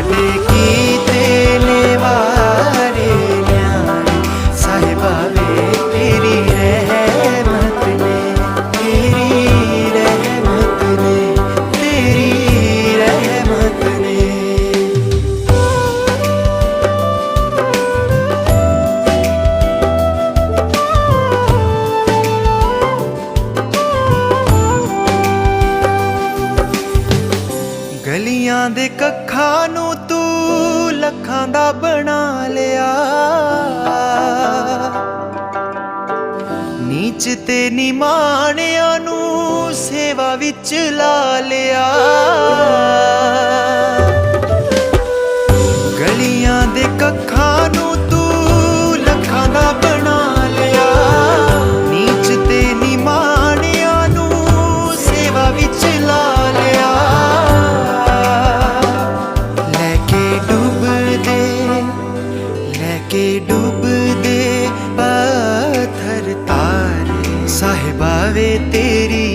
ਸਾਡੇ ਕੀਤੇ ਨੇ ਵਾਰੇ ਨਿਆਰੇ ਸਾਹਿਬਾ ਵੇ ਤੇਰੀ ਰਹਿਮਤ ਨੇ, ਤੇਰੀ ਰਹਿਮਤ ਨੇ, ਤੇਰੀ ਰਹਿਮਤ ਨੇ। ਗਲੀਆਂ ਦੇ ਕੱਖਾਂ ਨੂੰ ਤੂੰ ਲੱਖਾਂ ਦਾ ਬਣਾ ਲਿਆ, ਨੀਚ ਤੇ ਨਿਮਾਣਿਆਂ ਨੂੰ ਸੇਵਾ ਵਿੱਚ ਲਾ ਲਿਆ। ਗਲੀਆਂ ਦੇ ਕੱਖਾਂ ਨੂੰ ਤੂੰ ਲੱਖਾਂ ਦਾ ਬਣਾ ਲਿਆ, ਨੀਚ ਤੇ ਨਿਮਾਣਿਆਂ ਨੂੰ ਸੇਵਾ ਵਿੱਚ ਲਾ ਲਿਆ। ਕੇ ਡੁੱਬਦੇ ਪੱਥਰ ਤਾਰੇ ਸਾਹਿਬਾ ਵੇ ਤੇਰੀ